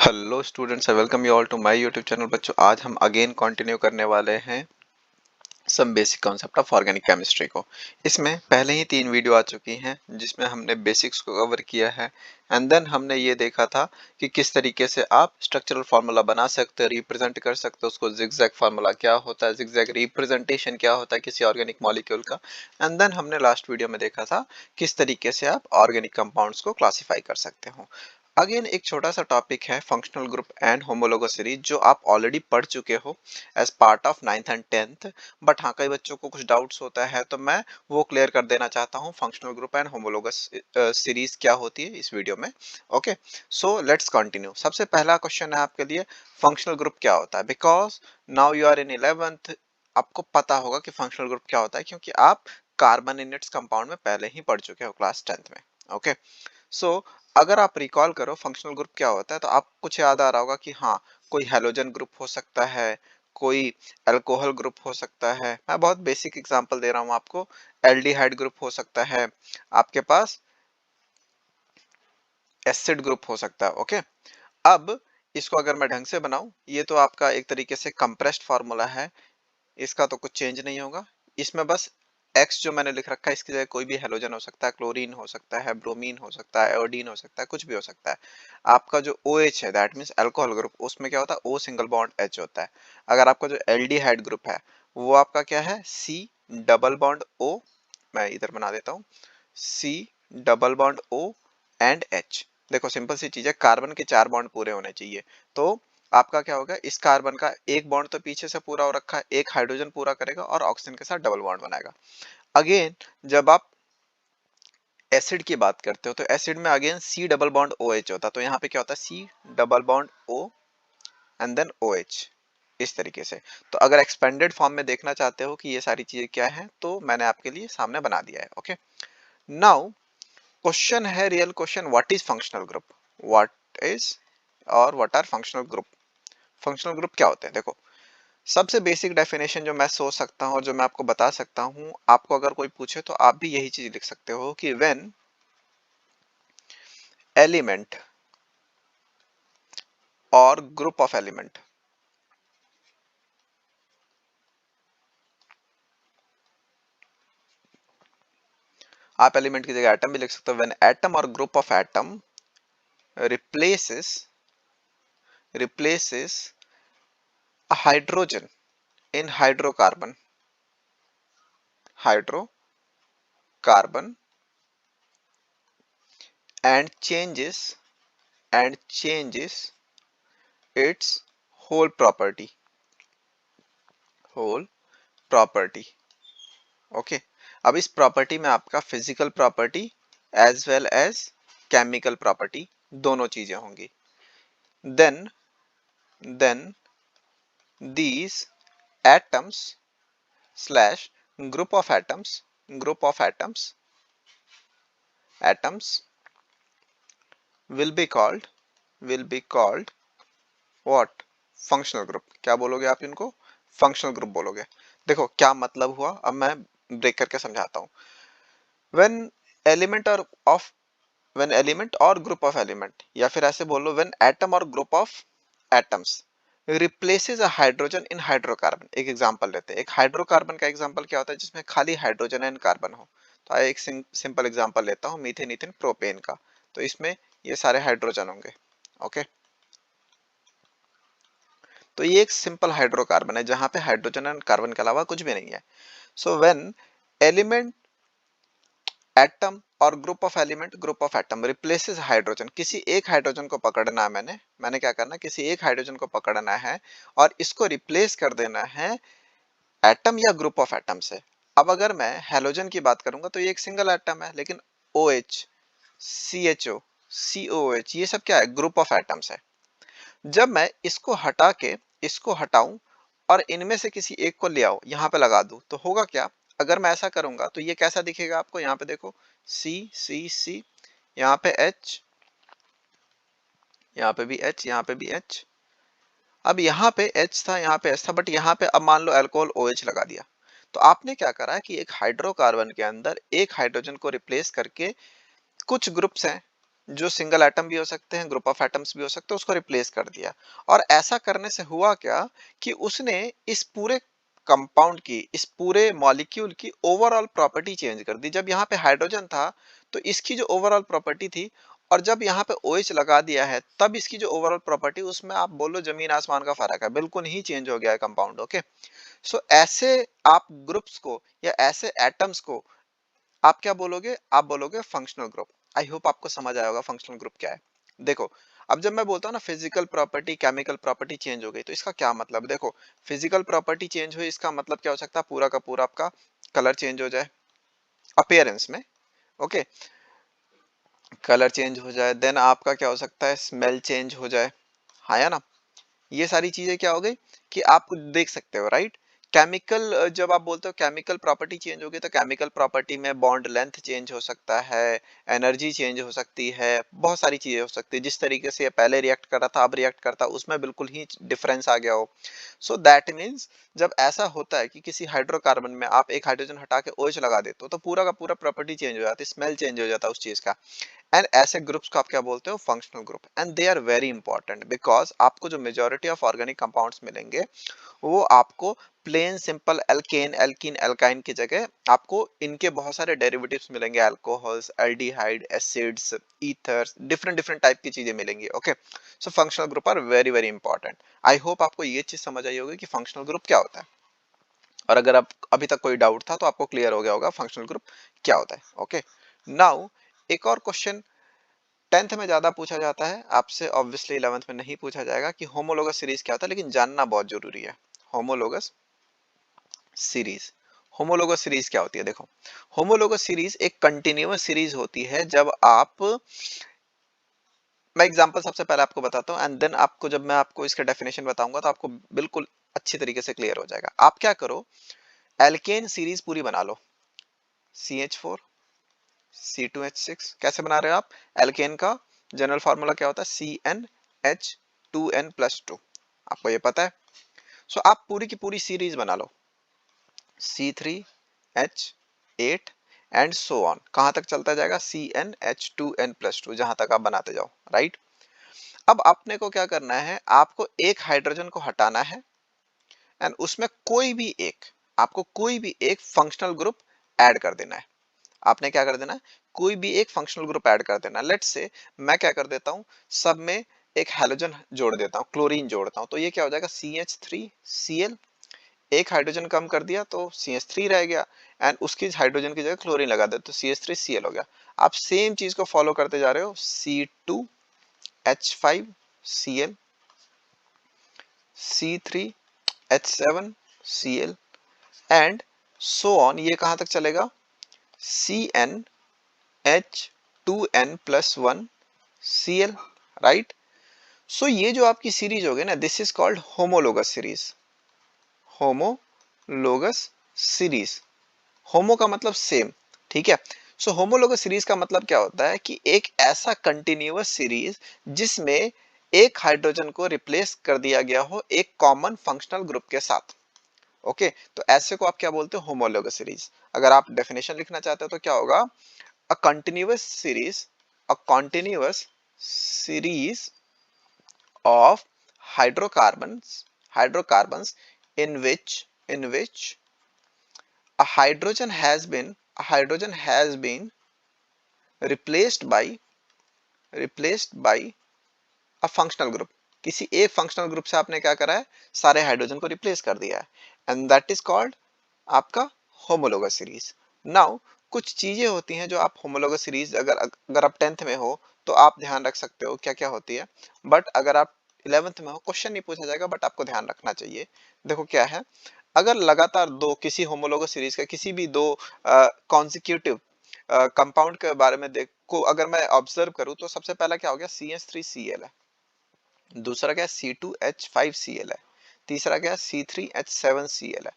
Hello students, I welcome you all to my YouTube channel. बच्चों, आज हम again continue करने वाले हैं some basic concept of organic chemistry को। इसमें पहले ही 3 वीडियो आ चुकी हैं जिसमें हमने बेसिक्स को कवर किया है एंड देन हमने ये देखा था कि किस तरीके से आप स्ट्रक्चरल फार्मूला बना सकते हो, रिप्रेजेंट कर सकते हो उसको। जिगजैग फार्मूला क्या होता है, जिगजैग रिप्रेजेंटेशन क्या होता है किसी ऑर्गेनिक मॉलिक्यूल का। एंड देन हमने लास्ट वीडियो में देखा था किस तरीके से आप ऑर्गेनिक कंपाउंड्स को क्लासिफाई कर सकते हो। अगेन एक छोटा सा टॉपिक है functional group and homologous series, जो आप ऑलरेडी पढ़ चुके हो as part of 9th and 10th। But हाँ, कई बच्चों को कुछ डाउट्स होता है तो मैं वो क्लियर कर देना चाहता हूँ। Functional group and homologous series क्या होती है इस वीडियो में। Okay, so let's continue. सबसे पहला क्वेश्चन है आपके लिए, फंक्शनल ग्रुप क्या होता है। Because now you are in 11th, आपको पता होगा कि फंक्शनल ग्रुप क्या होता है क्योंकि आप कार्बन इन इट्स कंपाउंड में पहले ही पढ़ चुके हो क्लास 10th में। ओके, सो अगर आप रिकॉल करो फंक्शनल ग्रुप क्या होता है तो आपको कुछ याद आ रहा होगा कि हाँ, कोई हेलोजन ग्रुप हो सकता है, कोई अल्कोहल ग्रुप हो सकता है। मैं बहुत बेसिक एग्जांपल दे रहा हूँ आपको। एल्डिहाइड ग्रुप हो सकता है, आपके पास एसिड ग्रुप हो सकता है। ओके, अब इसको अगर मैं ढंग से बनाऊं, ये तो आपका एक तरीके से कंप्रेस्ड फार्मूला है, इसका तो कुछ चेंज नहीं होगा। इसमें बस एक्स जो मैंने लिख रखा है इसकी जगह कोई भी हेलोजन हो सकता है, क्लोरीन हो सकता है, ब्रोमीन हो सकता है, आयोडीन हो सकता है, कुछ भी हो सकता है। आपका जो OH है दैट मींस अल्कोहल ग्रुप, उसमें क्या होता है O सिंगल बॉन्ड H होता है। अगर आपका जो एल्डिहाइड ग्रुप है वो आपका क्या है C डबल बॉन्ड O, मैं इधर बना देता हूँ C double bond O and H। देखो सिंपल सी चीज है, कार्बन के 4 बॉन्ड पूरे होने चाहिए। तो आपका क्या होगा, इस कार्बन का एक बॉन्ड तो पीछे से पूरा हो रखा है, एक हाइड्रोजन पूरा करेगा और ऑक्सीजन के साथ डबल बॉन्ड बनाएगा। अगेन जब आप एसिड की बात करते हो तो एसिड में again C double bond OH होता है, तो यहाँ पे क्या होता है C double bond O and then OH, इस तरीके से। तो अगर एक्सपेंडेड फॉर्म में देखना चाहते हो कि ये सारी चीजें क्या हैं तो मैंने आपके लिए सामने बना दिया है। ओके, नाउ क्वेश्चन है, real question, what is functional group, what is और what are functional group. Functional group क्या होते हैं, देखो सबसे बेसिक डेफिनेशन जो मैं सोच सकता हूँ और जो मैं आपको बता सकता हूँ, आपको अगर कोई पूछे तो आप भी यही चीज लिख सकते हो कि व्हेन एलिमेंट और ग्रुप ऑफ एलिमेंट, आप एलिमेंट की जगह एटम भी लिख सकते हो। व्हेन एटम और group of atom replaces a hydrogen in hydrocarbon and changes its whole property whole property। Okay, अब इस प्रॉपर्टी में आपका physical property as well as chemical property दोनों चीजें होंगी। Then then these atoms slash group of atoms will be called what, functional group. क्या बोलोगे आप इनको, फंक्शनल ग्रुप बोलोगे। देखो क्या मतलब हुआ, अब मैं ब्रेक करके समझाता हूँ। व्हेन एलिमेंट और ऑफ व्हेन एलिमेंट और ग्रुप ऑफ एलिमेंट, या फिर ऐसे बोलो व्हेन एटम और group of atoms replaces a hydrogen in hydrocarbon. एक एग्जांपल लेते हैं, एक हाइड्रोकार्बन का एग्जांपल क्या होता है जिसमें खाली हाइड्रोजन एंड कार्बन हो। तो एक सिंपल एग्जांपल लेता हूँ मीथेन ईथेन प्रोपेन का, तो इसमें ये सारे हाइड्रोजन होंगे। ओके, तो ये एक सिंपल हाइड्रोकार्बन है जहां पे हाइड्रोजन एंड कार्बन के अलावा कुछ भी नहीं है। सो व्हेन एलिमेंट एटम और group of atom replaces hydrogen, किसी एक हाइड्रोजन को पकड़ना है, मैंने क्या करना है, किसी एक हाइड्रोजन को पकड़ना है और इसको रिप्लेस कर देना है एटम या ग्रुप ऑफ एटम से। अब अगर मैं हेलोजन की बात करूंगा तो ये एक सिंगल एटम है, लेकिन OH CHO COOH ये सब क्या है, ग्रुप ऑफ एटम्स है। जब मैं इसको हटा के इसको हटाऊं और इनमें से किसी एक को ले आओ यहाँ पे लगा दूं तो होगा क्या, अगर मैं ऐसा करूंगा तो ये कैसा दिखेगा आपको, यहाँ पे देखो C, यहाँ पे H, यहाँ पे भी H, यहाँ पे भी H। अब यहाँ पे H था, यहाँ पे H था, बट यहाँ पे अब मान लो अल्कोहल OH लगा दिया। तो आपने क्या करा कि एक हाइड्रोकार्बन के अंदर एक हाइड्रोजन को रिप्लेस करके कुछ ग्रुप्स हैं, जो सिंगल एटम भी हो सकते हैं, ग्रुप ऑफ एटम्स भी हो सकते हैं, उसको रिप्लेस कर दिया। और ऐसा करने से हुआ क्या कि उसने इस पूरे कंपाउंड की, इस पूरे मॉलिक्यूल की ओवरऑल प्रॉपर्टी चेंज कर दी। जब यहाँ पे हाइड्रोजन था तो इसकी जो ओवरऑल प्रॉपर्टी थी, और जब यहाँ पे OH लगा दिया है तब इसकी जो ओवरऑल प्रॉपर्टी, उसमें आप बोलो जमीन आसमान का फर्क है, बिल्कुल ही चेंज हो गया है कंपाउंड। ओके, सो ऐसे आप ग्रुप्स को या ऐसे एटम्स को आप क्या बोलोगे? आप बोलोगे फंक्शनल ग्रुप। आई होप आपको समझ आया होगा फंक्शनल ग्रुप क्या है। देखो, अब जब मैं बोलता हूँ ना physical property, chemical property change हो गई, तो इसका क्या मतलब? देखो, फिजिकल प्रॉपर्टी चेंज हुई, इसका मतलब क्या हो सकता है? पूरा का पूरा आपका कलर चेंज हो जाए अपीयरेंस में। ओके, कलर चेंज हो जाए, देन आपका क्या हो सकता है? स्मेल चेंज हो जाए। हाँ या ना? ये सारी चीजें क्या हो गई कि आप देख सकते हो, राइट? केमिकल, जब आप बोलते हो केमिकल प्रॉपर्टी चेंज हो गई, तो केमिकल प्रॉपर्टी में बॉन्ड लेंथ चेंज हो सकता है, एनर्जी चेंज हो सकती है, बहुत सारी चीजें हो सकती है। जिस तरीके से ये पहले रिएक्ट कर रहा था, अब रिएक्ट करता, उसमें बिल्कुल ही डिफरेंस आ गया हो। सो दैट मीन्स जब ऐसा होता है कि किसी हाइड्रोकार्बन में आप एक हाइड्रोजन हटा के OH लगा देते हो, तो पूरा का पूरा प्रॉपर्टी चेंज हो जाती है, स्मेल चेंज हो जाता है उस चीज का। एंड ऐसे ग्रुप्स को आप क्या बोलते हो? Functional group. And they are very important because आपको जो मेजोरिटी ऑफ ऑर्गेनिक कंपाउंड्स मिलेंगे, वो आपको plain simple alkane, alkene, alkyne की जगह आपको इनके बहुत सारे डेरिवेटिव्स मिलेंगे, alcohols, aldehyde, acids, ethers, different different type की चीजें मिलेंगी। Okay, so functional group are very very important. I hope आपको ये चीज समझ आई होगी कि फंक्शनल ग्रुप क्या होता है, और अगर आप अभी तक कोई डाउट था तो आपको क्लियर हो गया होगा फंक्शनल ग्रुप क्या होता है। ओके, नाउ एक और क्वेश्चन 10th में ज्यादा पूछा जाता है आपसे, ऑब्वियसली 11th में नहीं पूछा जाएगा, कि होमोलोगस सीरीज क्या होता है, लेकिन जानना बहुत जरूरी है। होमोलोगस सीरीज, होमोलोगस सीरीज क्या होती है? देखो, होमोलोगस सीरीज एक कंटिन्यूअस सीरीज होती है। जब आप, मैं एग्जांपल सबसे पहले आपको बताता हूँ, एंड देन आपको, जब मैं आपको इसका डेफिनेशन बताऊंगा तो आपको बिल्कुल अच्छी तरीके से क्लियर हो जाएगा। आप क्या करो, एल्केन सीरीज पूरी बना लो। CH4 C2H6 कैसे बना रहे हो आप? एल्केन का जनरल फार्मूला क्या होता है? CnH2n+2, आपको ये पता है। सो आप पूरी की पूरी सीरीज बना लो, C3H8 एंड सो ऑन, कहां तक चलता जाएगा? CnH2n+2, जहां तक आप बनाते जाओ, राइट? अब आपने को क्या करना है, आपको एक हाइड्रोजन को हटाना है, एंड उसमें कोई भी एक, आपको कोई भी एक फंक्शनल ग्रुप ऐड कर देना है। आपने क्या कर देना है? कोई भी एक फंक्शनल ग्रुप ऐड कर देना। लेट्स से मैं क्या कर देता हूँ, सब में एक हैलोजन जोड़ देता हूँ, क्लोरीन जोड़ता हूँ, तो ये क्या हो जाएगा? CH3Cl। एक हाइड्रोजन कम कर दिया तो CH3 रह गया, एंड उसकी हाइड्रोजन की जगह क्लोरीन लगा दे तो CH3Cl हो गया। आप सेम चीज को फॉलो करते जा रहे हो, C2H5Cl, C3H7Cl and so on. ये कहां तक चलेगा? CnH2n+1Cl, right? सो ये जो आपकी सीरीज होगी ना, this is called homologous series. Homologous series, homo का मतलब सेम, ठीक है? सो होमोलोगस सीरीज का मतलब क्या होता है कि एक ऐसा कंटिन्यूअस सीरीज जिसमें एक हाइड्रोजन को रिप्लेस कर दिया गया हो एक कॉमन फंक्शनल ग्रुप के साथ। ओके, तो ऐसे को आप क्या बोलते हो? Homologous series. अगर आप डेफिनेशन लिखना चाहते हो तो क्या होगा? a continuous series a continuous series of hydrocarbons in which a hydrogen has been replaced by a functional group। किसी एक फंक्शनल ग्रुप से आपने क्या करा है? सारे हाइड्रोजन को रिप्लेस कर दिया है, एंड दैट इज कॉल्ड आपका होमोलोगस सीरीज। नाउ कुछ चीजें होती हैं जो आप होमोलोगस सीरीज, अगर अगर आप 10th में हो तो आप ध्यान रख सकते हो क्या क्या होती है, बट अगर आप 11th में हो क्वेश्चन नहीं पूछा जाएगा, बट आपको ध्यान रखना चाहिए। देखो क्या है, अगर लगातार दो, किसी होमोलोगस सीरीज का किसी भी दो कॉन्जिक्यूटिव कंपाउंड के बारे में देखो, अगर मैं ऑब्जर्व करूं, तो सबसे पहला क्या हो गया? CH3Cl है, दूसरा क्या है? C2H5Cl है, तीसरा क्या है? C3H7Cl है।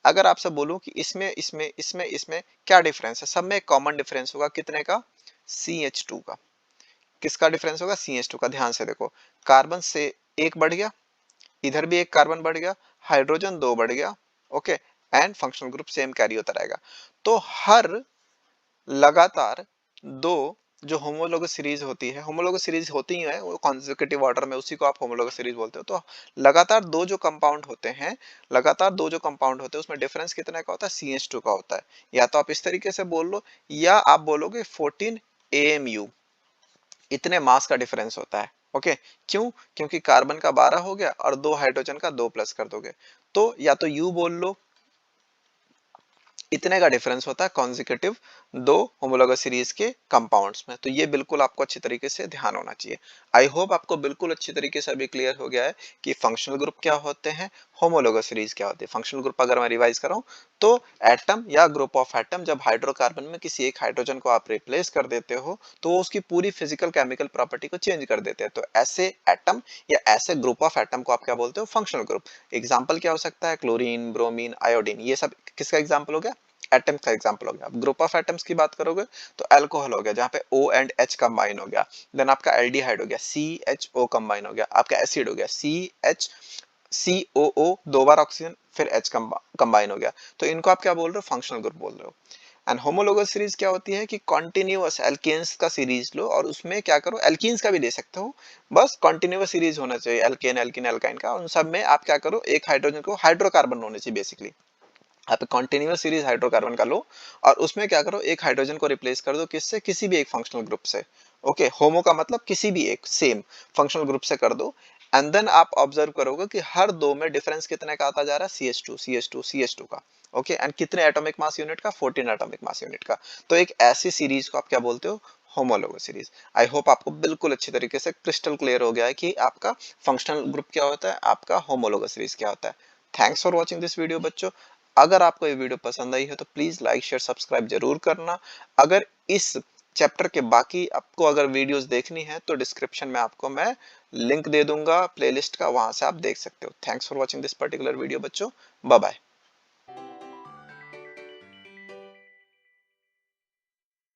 अगर आपसे बोलूं कि इसमें इसमें इसमें इसमें क्या डिफरेंस है, सब में एक कॉमन डिफरेंस होगा, कितने का? CH2 का। किसका डिफरेंस होगा? CH2 का। ध्यान से देखो, कार्बन से एक बढ़ गया, इधर भी एक कार्बन बढ़ गया, हाइड्रोजन दो बढ़ गया। Okay, and functional group same carry होता रहेगा। तो हर लगातार दो जो होमोलोगस सीरीज होती है, होमोलोगस सीरीज होती ही है वो कॉन्सेक्यूटिव ऑर्डर में, उसी को आप होमोलोगस सीरीज बोलते हो। तो लगातार दो जो कंपाउंड होते हैं, लगातार दो जो कंपाउंड होते हैं उसमें डिफरेंस कितने का होता है, CH2 का होता है। या तो आप इस तरीके से बोल लो, या आप बोलोगे 14 AMU, इतने मास का डिफरेंस होता है। ओके, क्यों? क्योंकि कार्बन का 12 हो गया और दो हाइड्रोजन का 2 प्लस कर दोगे, तो या तो यू बोल लो, इतने का डिफरेंस होता है कॉन्जिक्यूटिव दो होमोलोगस सीरीज के कंपाउंड्स में। तो ये बिल्कुल आपको अच्छी तरीके से ध्यान होना चाहिए। आई होप आपको बिल्कुल अच्छी तरीके से अभी क्लियर हो गया है कि फंक्शनल ग्रुप क्या होते हैं, होमोलोगस सीरीज क्या होती है। फंक्शनल ग्रुप अगर मैं रिवाइज कर रहा हूँ, तो एटम या ग्रुप ऑफ एटम, जब हाइड्रोकार्बन में किसी एक हाइड्रोजन को आप रिप्लेस कर देते हो तो वो उसकी पूरी फिजिकल केमिकल प्रॉपर्टी को चेंज कर देते हैं। तो ऐसे एटम या ऐसे ग्रुप ऑफ एटम को आप क्या बोलते हो, फंक्शनल ग्रुप। एग्जाम्पल क्या हो सकता है, क्लोरीन, ब्रोमीन, आयोडीन, ये सब किसका एग्जाम्पल हो गया, एटम्स का एग्जांपल हो गया। अब ग्रुप ऑफ एटम्स की बात करोगे तो अल्कोहल हो गया, जहां पे O एंड H कंबाइन हो गया। देन आपका एल्डिहाइड हो गया, CHO कंबाइन हो गया। आपका एसिड हो गया, CHCOO, दो बार ऑक्सीजन फिर H कंबाइन हो गया। तो इनको आप क्या बोल रहे हो, फंक्शनल ग्रुप बोल रहे हो। एंड होमोलोगस सीरीज क्या होती है कि कॉन्टिन्यूअस एल्केन्स का सीरीज लो और उसमें क्या करो, एल्कीन्स का भी दे सकते हो, बस कॉन्टिन्यूअस सीरीज होना चाहिए, एल्केन एल्किन एल्काइन का। उन सब में आप क्या करो, एक हाइड्रोजन को हाइड्रोकार्बन होने चाहिए बेसिकली। आप कॉन्टिन्यूअस सीरीज हाइड्रोकार्बन का लो और उसमें क्या करो, एक हाइड्रोजन को रिप्लेस कर दो, किससे, किसी भी एक फंक्शनल ग्रुप से। ओके, होमो का मतलब किसी भी एक सेम फंक्शनल ग्रुप से कर दो। एंड देन आप ऑब्जर्व करोगे कि हर दो में डिफरेंस कितने का आता जा रहा है, CH2 CH2 CH2 का। ओके, एंड कितने एटॉमिक मास यूनिट का, 14 एटॉमिक मास यूनिट का। तो एक ऐसी सीरीज को आप क्या बोलते हो, होमोलोगस सीरीज। आई होप आपको बिल्कुल अच्छी तरीके से क्रिस्टल क्लियर हो गया है कि आपका फंक्शनल ग्रुप क्या होता है, आपका होमोलोगस सीरीज क्या होता है। Thanks for watching this video बच्चों। अगर आपको ये वीडियो पसंद आई है तो प्लीज लाइक शेयर सब्सक्राइब जरूर करना। अगर इस चैप्टर के बाकी आपको अगर वीडियोस देखनी है तो डिस्क्रिप्शन में आपको मैं लिंक दे दूंगा प्लेलिस्ट का, वहां से आप देख सकते हो। Thanks for watching this particular video बच्चों, बाय बाय।